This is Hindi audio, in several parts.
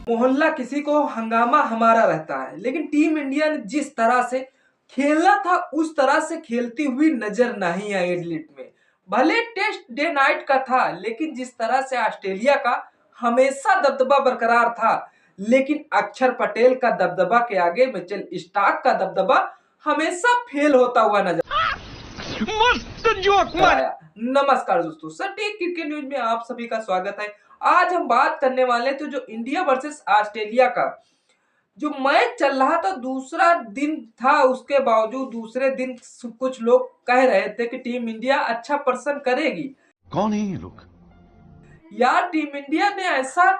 मोहल्ला किसी को हंगामा हमारा रहता है, लेकिन टीम इंडिया ने जिस तरह से खेलना था उस तरह से खेलती हुई नजर नहीं आई एडिलेड में। भले टेस्ट डे नाइट का था, लेकिन जिस तरह से ऑस्ट्रेलिया का हमेशा दबदबा बरकरार था, लेकिन अक्षर पटेल का दबदबा के आगे मिचेल स्टार्क का दबदबा हमेशा फेल होता हुआ नजर मस्त जोक आया। नमस्कार दोस्तों, सटीक क्रिकेट न्यूज में आप सभी का स्वागत है। आज हम बात करने वाले थे जो इंडिया वर्सेस ऑस्ट्रेलिया का जो मैच चल रहा था, दूसरा दिन था, उसके बावजूद दूसरे दिन कुछ लोग कह रहे थे कि टीम इंडिया अच्छा प्रदर्शन करेगी। कौन है ये लोग? यार टीम इंडिया ने ऐसा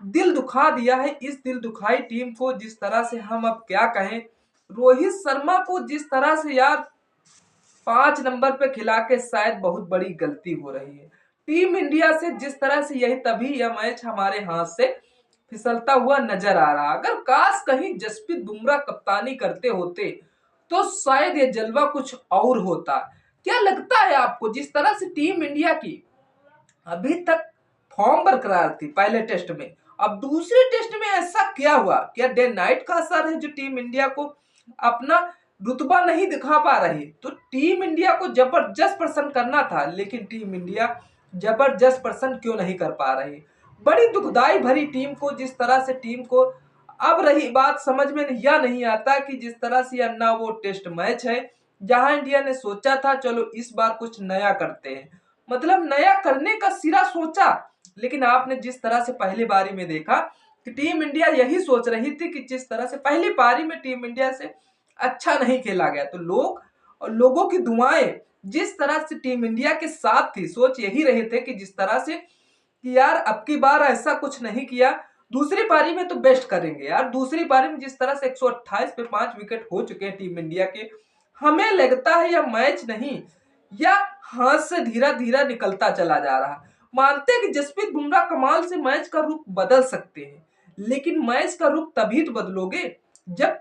दिल दुखा दिया है, इस दिल दुखाई टीम को जिस तरह से हम अब क्या कहें, रोहित शर्मा को जिस तरह से यार 5 नंबर पे खिला के शायद बहुत बड़ी गलती हो रही है टीम इंडिया से जिस तरह से। यही तभी यह मैच हमारे हाथ से फिसलता हुआ नजर आ रहा। अगर काश कहीं जसप्रीत बुमराह कप्तानी करते होते तो शायद ये जलवा कुछ और होता। क्या लगता है आपको, जिस तरह से टीम इंडिया की अभी तक फॉर्म बरकरार थी पहले टेस्ट में, अब दूसरे टेस्ट में ऐसा क्या हुआ? क्या डे नाइट का असर है जो टीम इंडिया को अपना रुतबा नहीं दिखा पा रही? तो टीम इंडिया को जबरदस्त प्रदर्शन करना था, लेकिन टीम इंडिया जबरदस्त प्रदर्शन क्यों नहीं कर पा रही? बड़ी दुखदाई भरी टीम को जिस तरह से टीम को अब रही बात समझ में यह नहीं आता कि जिस तरह से यह ना वो टेस्ट मैच है जहां इंडिया ने सोचा था चलो इस बार कुछ नया करते हैं, मतलब नया करने का सिरा सोचा, लेकिन आपने जिस तरह से पहली पारी में देखा कि टीम इंडिया यही सोच रही थी कि जिस तरह से पहली पारी में टीम इंडिया से अच्छा नहीं खेला गया, तो लोग और लोगों की दुआएं जिस तरह से टीम इंडिया के साथ थी, सोच यही रहे थे कि जिस तरह से कि यार अब की बार ऐसा कुछ नहीं किया, दूसरी पारी में तो बेस्ट करेंगे। यार दूसरी पारी में जिस तरह से 128 पे 5 विकेट हो चुके हैं टीम इंडिया के, हमें लगता है यह मैच नहीं या हाथ से धीरा धीरा निकलता चला जा रहा। मानते हैं कि जसप्रीत बुमराह कमाल से मैच का रुख बदल सकते हैं, लेकिन मैच का रुख तभी तो बदलोगे जब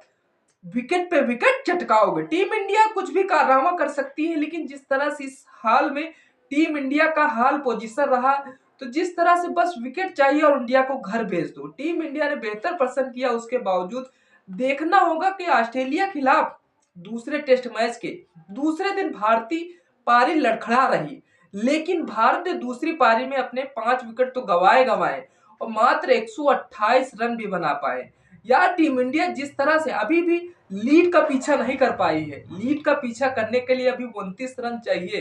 विकेट पे विकेट चटकाओगे। टीम इंडिया कुछ भी कारनामा कर सकती है, लेकिन जिस तरह से इस हाल में टीम इंडिया का हाल पोजीशन रहा, तो जिस तरह से बस विकेट चाहिए और इंडिया को घर भेज दो। टीम इंडिया ने बेहतर प्रदर्शन किया, उसके बावजूद देखना होगा कि ऑस्ट्रेलिया खिलाफ दूसरे टेस्ट मैच के दूसरे दिन भारतीय पारी लड़खड़ा रही, लेकिन भारत ने दूसरी पारी में अपने 5 विकेट तो गवाए और मात्र 128 रन भी बना पाए। यार टीम इंडिया जिस तरह से अभी भी लीड का पीछा नहीं कर पाई है, लीड का पीछा करने के लिए अभी 29 रन चाहिए,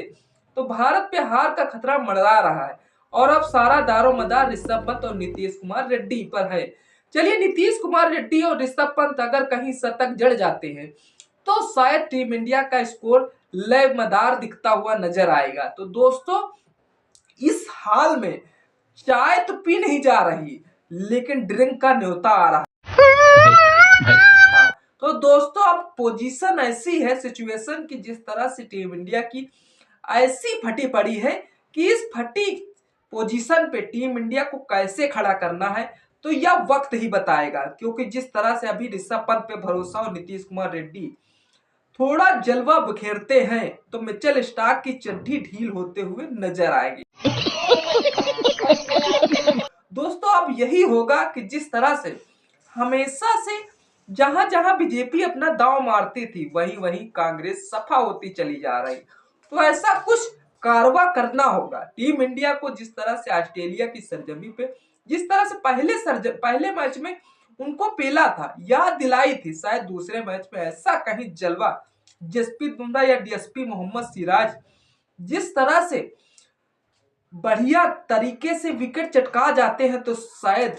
तो भारत पे हार का खतरा मंडरा रहा है और अब सारा दारोमदार ऋषभ पंत और नीतीश कुमार रेड्डी पर है। चलिए, नीतीश कुमार रेड्डी और ऋषभ पंत अगर कहीं शतक जड़ जाते हैं तो शायद टीम इंडिया का स्कोर लयमदार दिखता हुआ नजर आएगा। तो दोस्तों, इस हाल में चाय तो पी नहीं जा रही, लेकिन ड्रिंक का न्योता आ रहा। तो दोस्तों, अब पोजीशन ऐसी है, सिचुएशन की जिस तरह से टीम इंडिया की ऐसी फटी पड़ी है कि इस फटी पोजीशन पे टीम इंडिया को कैसे खड़ा करना है तो यह वक्त ही बताएगा, क्योंकि जिस तरह से अभी ऋषभ पंत पे भरोसा और नीतीश कुमार रेड्डी थोड़ा जलवा बिखेरते हैं तो मिचेल स्टार्क की चड्डी ढील होते हुए नजर आएगी। दोस्तों, अब यही होगा कि जिस तरह से हमेशा से जहां जहां बीजेपी अपना दांव मारती थी, वहीं वहीं कांग्रेस सफा होती चली जा रही, तो ऐसा कुछ कारवा करना होगा टीम इंडिया को। जिस तरह से ऑस्ट्रेलिया की सरजमी पे जिस तरह से पहले मैच में उनको पेला था, याद दिलाई थी, शायद दूसरे मैच में ऐसा कहीं जलवा जसप्रीत बुमराह या डीएसपी मोहम्मद सिराज जिस तरह से बढ़िया तरीके से विकेट चटका जाते हैं, तो शायद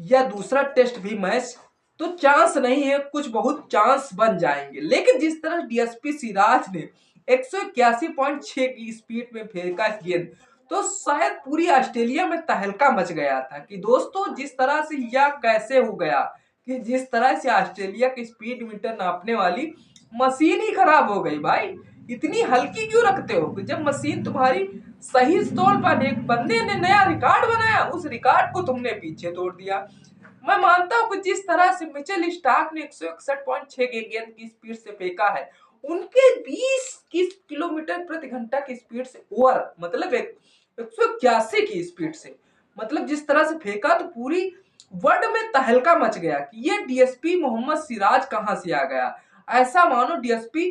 यह दूसरा टेस्ट भी मैच तो चांस नहीं है, कुछ बहुत चांस बन जाएंगे। लेकिन जिस तरह डीएसपी सिराज ने 181.6 की स्पीड में फेंका गेंद, तो शायद पूरी ऑस्ट्रेलिया में तहलका मच गया था कि दोस्तों जिस तरह से यह कैसे हो गया कि जिस तरह से ऑस्ट्रेलिया की स्पीड मीटर नापने वाली मशीन ही खराब हो गई। भाई इतनी हल्की क्यों रखते हो? जब मशीन तुम्हारी सही तौर पर, एक बंदे ने नया रिकॉर्ड बनाया, उस रिकॉर्ड को तुमने पीछे तोड़ दिया। मैं मानता हूं कि जिस तरह से मिचेल स्टार्क ने 161.6 की गेंद की स्पीड से फेंका है, उनके 20 किलोमीटर प्रति घंटा की स्पीड से ओवर, मतलब 181 की स्पीड से, मतलब जिस तरह से फेंका तो पूरी वर्ल्ड में तहलका मच गया कि ये डीएसपी मोहम्मद सिराज कहां से आ गया। ऐसा मानो डीएसपी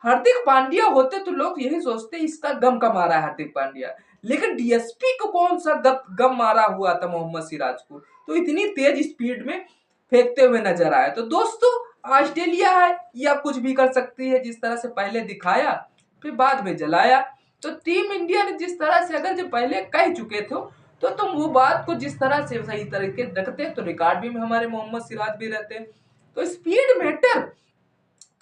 हार्दिक पांड्या होते तो लोग यही सोचते इसका गम का मारा है हार्दिक पांड्या, लेकिन डीएसपी को कौन सा गम मारा हुआ था मोहम्मद सिराज को, तो इतनी तेज स्पीड में फेंकते हुए नजर आए। तो दोस्तों ऑस्ट्रेलिया है, या कुछ भी कर सकती है, जिस तरह से पहले दिखाया फिर बाद में जलाया। तो टीम इंडिया ने जिस तरह से अगर जो पहले कह चुके थे तो तुम वो बात को जिस तरह से सही तरीके रखते तो रिकॉर्ड भी में हमारे मोहम्मद सिराज भी रहते। तो स्पीड मैटर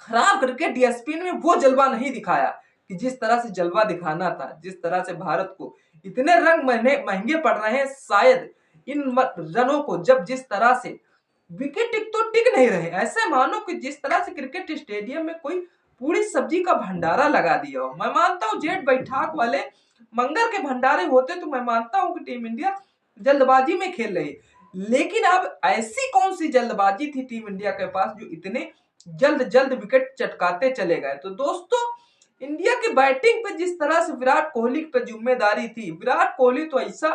खराब करके डीएसपी ने वो जलवा नहीं दिखाया कि जिस तरह से जलवा दिखाना था, जिस तरह से भारत को इतने रंग महंगे पड़ रहे हैं शायद इन रनों को, जब जिस तरह से विकेट तो टिक नहीं रहे, ऐसे मानो कि जिस तरह से क्रिकेट स्टेडियम में कोई पूरी सब्जी का भंडारा लगा दिया हो। मैं मानता हूँ जेठ बैठाक वाले मंगर के भंडारे होते तो मैं मानता हूँ कि टीम इंडिया जल्दबाजी में खेल रही, लेकिन अब ऐसी कौन सी जल्दबाजी थी टीम इंडिया के पास जो इतने जल्द जल्द विकेट चटकाते चले गए। तो दोस्तों इंडिया की बैटिंग पे जिस तरह से विराट कोहली पे जिम्मेदारी थी, विराट कोहली तो ऐसा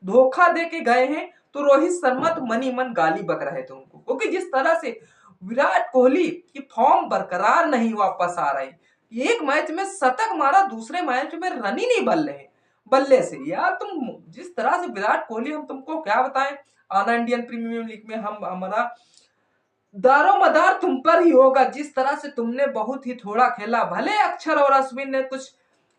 धोखा दे के गए हैं, तो रोहित शर्मा तो मनी मन गाली बक रहे थे उनको, क्योंकि जिस तरह से विराट कोहली की फॉर्म बरकरार नहीं वापस आ रही, एक मैच में शतक मारा, दूसरे मैच में रन ही नहीं बल रहे बल्ले से। यार तुम जिस तरह से विराट कोहली, हम तुमको क्या बताएं, आना इंडियन प्रीमियर लीग में हम हमारा दारोमदार तुम पर ही होगा। जिस तरह से तुमने बहुत ही थोड़ा खेला, भले अक्षर और अश्विन ने कुछ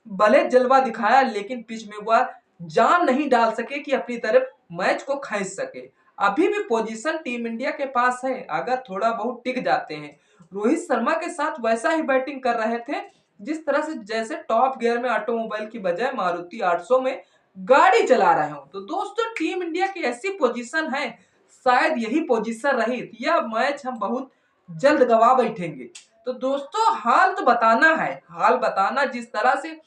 भले जलवा दिखाया, लेकिन पिच में वह जान नहीं डाल सके कि अपनी तरफ मैच को खींच सके। अभी भी पोजीशन टीम इंडिया के पास है, अगर थोड़ा बहुत टिक जाते हैं। रोहित शर्मा के साथ वैसा ही बैटिंग कर रहे थे जिस तरह से जैसे टॉप गियर में ऑटोमोबाइल की बजाय मारुति 800 में गाड़ी चला रहे हो। तो दोस्तों टीम इंडिया की ऐसी पोजीशन है, शायद यही पोजीशन रही तो यह मैच हम बहुत जल्द गवा बैठेंगे। तो दोस्तों हाल तो बताना है, हाल बताना। जिस तरह से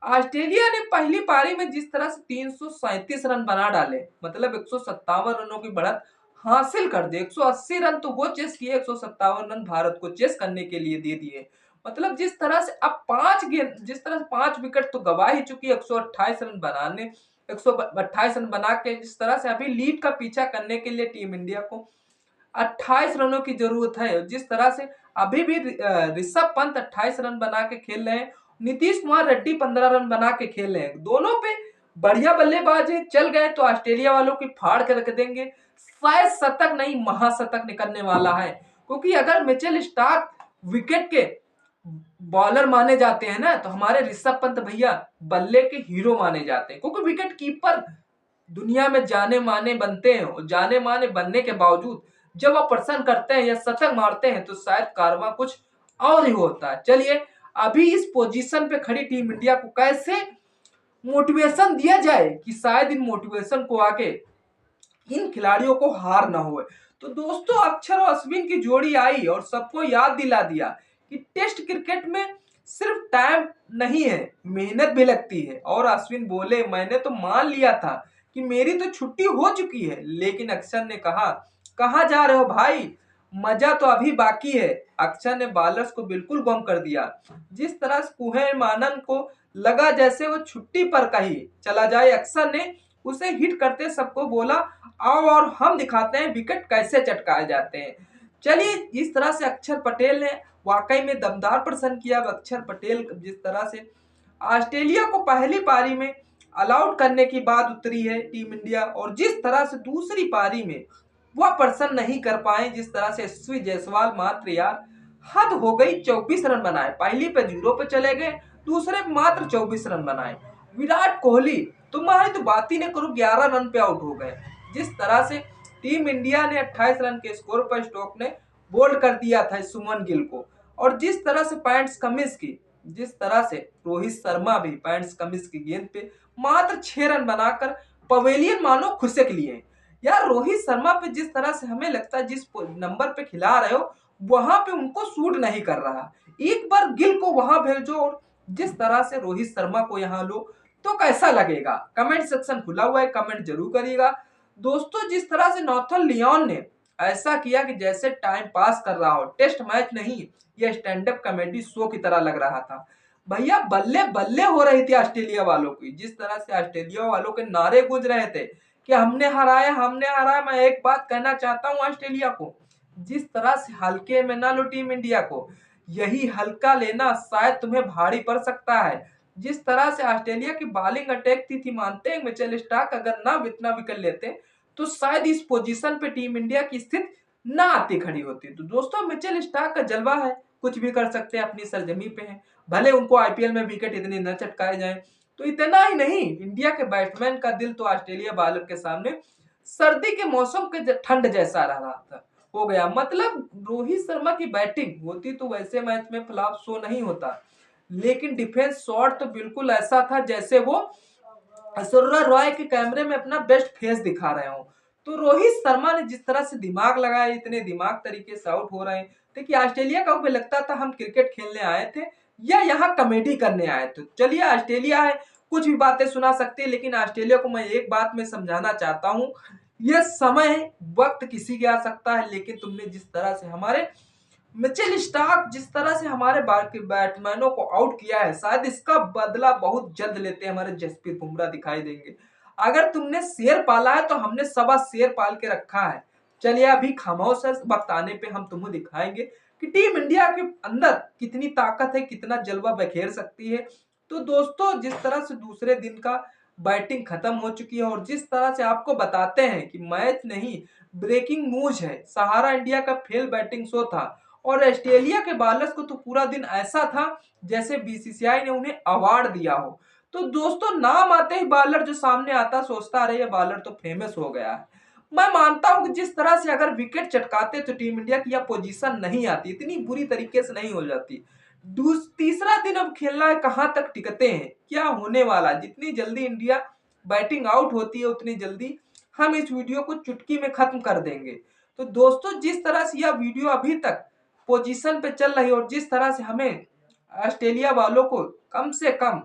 ऑस्ट्रेलिया ने पहली पारी में जिस तरह से 337 रन बना डाले, मतलब 157 रनों की बढ़त हासिल कर दी। 180 रन तो वो चेस किए, 157 रन भारत को चेस करने के लिए दे दिए। मतलब जिस तरह से अब 5 गेंद, जिस तरह से 5 विकेट तो गवा ही चुकी, 128 रन बनाने, 128 रन बना के जिस तरह से अभी लीड का पीछा करने के लिए टीम इंडिया को 28 रनों की जरूरत है। जिस तरह से अभी भी ऋषभ पंत 28 रन बना के खेल रहे हैं, नीतीश कुमार रेड्डी 15 रन बना के खेल रहे हैं, दोनों पे बढ़िया बल्लेबाज है। चल गए तो ऑस्ट्रेलिया वालों की फाड़ के रख देंगे, शायद शतक नहीं महाशतक निकलने वाला है। क्योंकि अगर मिचेल स्टार्क विकेट के बॉलर माने जाते हैं ना, तो हमारे ऋषभ पंत भैया बल्ले के हीरो माने जाते हैं, क्योंकि विकेट कीपर दुनिया में जाने माने बनते हैं, और जाने माने बनने के बावजूद जब वो प्रसन्न करते हैं या शतक मारते हैं तो शायद कारवा कुछ और ही होता है। चलिए अभी इस पोजीशन पे खड़ी टीम इंडिया को कैसे मोटिवेशन दिया जाए कि शायद इन मोटिवेशन को आके इन खिलाड़ियों को हार ना हो। तो दोस्तों अक्षर और अश्विन की जोड़ी आई और सबको याद दिला दिया कि टेस्ट क्रिकेट में सिर्फ टाइम नहीं है, मेहनत भी लगती है। और अश्विन बोले मैंने तो मान लिया था कि मेरी तो छुट्टी हो चुकी है, लेकिन अक्षर ने कहा कहाँ जा रहे हो भाई, मजा तो अभी बाकी है। अक्षर ने बॉलर्स को बिल्कुल गुम कर दिया। जिस तरह से कुहैन मानन को लगा जैसे वो छुट्टी पर कहीं चला जाए, अक्षर ने उसे हिट करते सबको बोला आओ और हम दिखाते हैं विकेट कैसे चटकाए जाते हैं। चलिए इस तरह से अक्षर पटेल ने वाकई में दमदार प्रदर्शन किया। अक्षर पटेल जिस तरह से ऑस्ट्रेलिया को पहली पारी में ऑल आउट करने की बात उतरी है टीम इंडिया, और जिस तरह से दूसरी पारी में वह प्रदर्शन नहीं कर पाए, जिस तरह से यशस्वी जायसवाल मात्र यार हद हो गई, 24 रन बनाए, पहली पे 0 पे चले गए, दूसरे पे मात्र 24 रन बनाए। विराट कोहली तुम्हारी तो बात ही नहीं करो, 11 रन पे आउट हो गए। जिस तरह से टीम इंडिया ने 28 रन के स्कोर पर स्टोक ने बोल्ड कर दिया था सुमन गिल को, और जिस तरह से पैंट्स कमिंस की, जिस तरह से रोहित शर्मा भी पैंट्स कमिंस की गेंद पे मात्र 6 रन बनाकर पवेलियन मानो खुशक लिए। यार रोहित शर्मा पे जिस तरह से हमें लगता है जिस नंबर पे खिला रहे हो वहां पे उनको सूट नहीं कर रहा, एक बार गिल को वहां भेजो और जिस तरह से रोहित शर्मा को यहाँ लो तो कैसा लगेगा। कमेंट सेक्शन खुला हुआ है, कमेंट जरूर करिएगा। दोस्तों जिस तरह से नॉर्थन लियोन ने ऐसा किया कि जैसे टाइम पास कर रहा हो, टेस्ट मैच नहीं यह स्टैंड अप कॉमेडी शो की तरह लग रहा था भैया। बल्ले बल्ले हो रही थी ऑस्ट्रेलिया वालों की, जिस तरह से ऑस्ट्रेलिया वालों के नारे गूंज रहे थे कि हमने हराया। मैं एक बात कहना चाहता हूं ऑस्ट्रेलिया को, जिस तरह से हल्के में ना लो टीम इंडिया को, यही हल्का लेना शायद तुम्हें भारी पड़ सकता है। जिस तरह से ऑस्ट्रेलिया की बॉलिंग अटैक थी मानते हैं मिचेल स्टार्क अगर ना इतना विकेट लेते तो शायद इस पोजीशन पे टीम इंडिया की स्थिति ना आती खड़ी होती। तो दोस्तों मिचेल स्टार्क का जलवा है, कुछ भी कर सकते हैं, अपनी सरजमी पे हैं, भले उनको आईपीएल में विकेट इतने न चटकाए जाए। तो इतना ही नहीं, इंडिया के बैट्समैन का दिल तो ऑस्ट्रेलिया बॉलर के सामने सर्दी के मौसम के ठंड जैसा रहा था, हो गया। मतलब रोहित शर्मा की बैटिंग होती तो वैसे मैच में फ्लॉप शो नहीं होता, लेकिन डिफेंस शॉट तो बिल्कुल ऐसा था जैसे वो ऐश्वर्या रॉय के कैमरे में अपना बेस्ट फेस दिखा रहे हो। तो रोहित शर्मा ने जिस तरह से दिमाग लगाया, इतने दिमाग तरीके से आउट हो रहे हैं। देखिए ऑस्ट्रेलिया का भी लगता था हम क्रिकेट खेलने आए थे या यहाँ कॉमेडी करने आए थे। चलिए ऑस्ट्रेलिया है, कुछ भी बातें सुना सकते हैं, लेकिन ऑस्ट्रेलिया को मैं एक बात में समझाना चाहता हूँ, ये समय है, वक्त किसी के आ सकता है, लेकिन तुमने जिस तरह से हमारे मिचेल स्टार्क जिस तरह से हमारे बैट्समैनों को आउट किया है, शायद इसका बदला बहुत जल्द लेते हैं हमारे जसप्रीत बुमराह दिखाई देंगे। अगर तुमने शेर पाला है तो हमने सवा शेर पाल के रखा है। चलिए अभी खामोश है, वक्त आने पे हम तुम्हें दिखाएंगे कि टीम इंडिया के अंदर कितनी ताकत है, कितना जलवा बखेर सकती है। तो दोस्तों जिस तरह से दूसरे दिन का बैटिंग खत्म हो चुकी है और जिस तरह से आपको बताते हैं कि मैच नहीं ब्रेकिंग न्यूज है, सहारा इंडिया का फेल बैटिंग शो था और ऑस्ट्रेलिया के बॉलर्स को तो पूरा दिन ऐसा था जैसे बीसीसीआई ने उन्हें अवार्ड दिया हो। तो दोस्तों नाम आते ही बॉलर जो सामने आता सोचता रहे ये बॉलर तो फेमस हो गया है। मैं मानता हूं कि जिस तरह से अगर विकेट चटकाते तो टीम इंडिया की यह पोजीशन नहीं आती, इतनी बुरी तरीके से नहीं हो जाती। तीसरा दिन अब खेलना है, कहां तक टिकते हैं, क्या होने वाला। जितनी जल्दी इंडिया बैटिंग आउट होती है उतनी जल्दी हम इस वीडियो को चुटकी में खत्म कर देंगे। तो दोस्तों जिस तरह से यह वीडियो अभी तक पोजीशन पे चल रही है और जिस तरह से हमें ऑस्ट्रेलिया वालों को कम से कम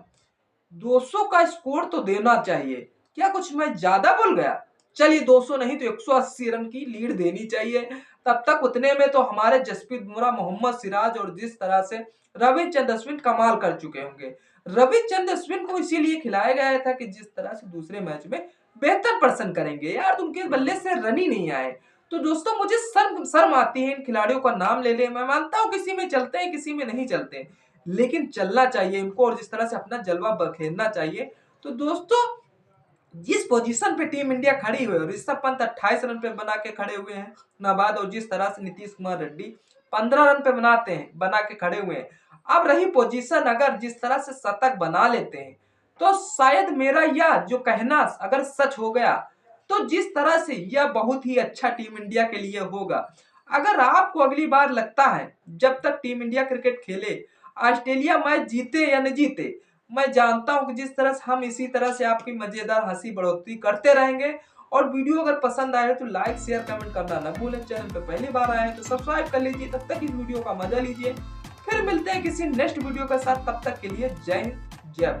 200 का स्कोर तो देना चाहिए। क्या कुछ मैं ज्यादा बोल गया? चलिए 200 नहीं तो 180 रन की लीड देनी चाहिए। तब तक उतने में तो हमारे जसप्रीत बुमराह, मोहम्मद सिराज और जिस तरह से रविचंद्र अश्विन कमाल कर चुके होंगे। रविचंद्र अश्विन को इसीलिए खिलाया गया था कि जिस तरह से दूसरे मैच में बेहतर प्रदर्शन करेंगे। यार उनके बल्ले से रन ही नहीं आए। तो दोस्तों मुझे शर्म आती है इन खिलाड़ियों का नाम ले ले। मैं मानता हूं किसी में चलते हैं किसी में नहीं चलते, लेकिन चलना चाहिए इनको और जिस तरह से अपना जलवा बखेरना चाहिए। तो दोस्तों जिस पोजीशन पे टीम इंडिया खड़ी हुई है, ऋषभ पंत 28 रन पे बना के खड़े हुए हैं नाबाद, और जिस तरह से नीतीश कुमार रेड्डी 15 रन पे बना के खड़े हुए हैं। अब रही पोजीशन, अगर जिस तरह से शतक बना लेते हैं तो शायद मेरा यह जो कहना अगर सच हो गया तो जिस तरह से यह बहुत ही अच्छा टीम इंडिया के लिए होगा। अगर आपको अगली बार लगता है जब तक टीम इंडिया क्रिकेट खेले ऑस्ट्रेलिया मैच जीते या न जीते, मैं जानता हूं कि जिस तरह से हम इसी तरह से आपकी मजेदार हंसी बढ़ोतरी करते रहेंगे। और वीडियो अगर पसंद आए तो लाइक शेयर कमेंट करना न भूलें। चैनल पे पहली बार आए हैं तो सब्सक्राइब कर लीजिए। तब तक इस वीडियो का मजा लीजिए, फिर मिलते हैं किसी नेक्स्ट वीडियो के साथ। तब तक के लिए जय हिंद जय भारत।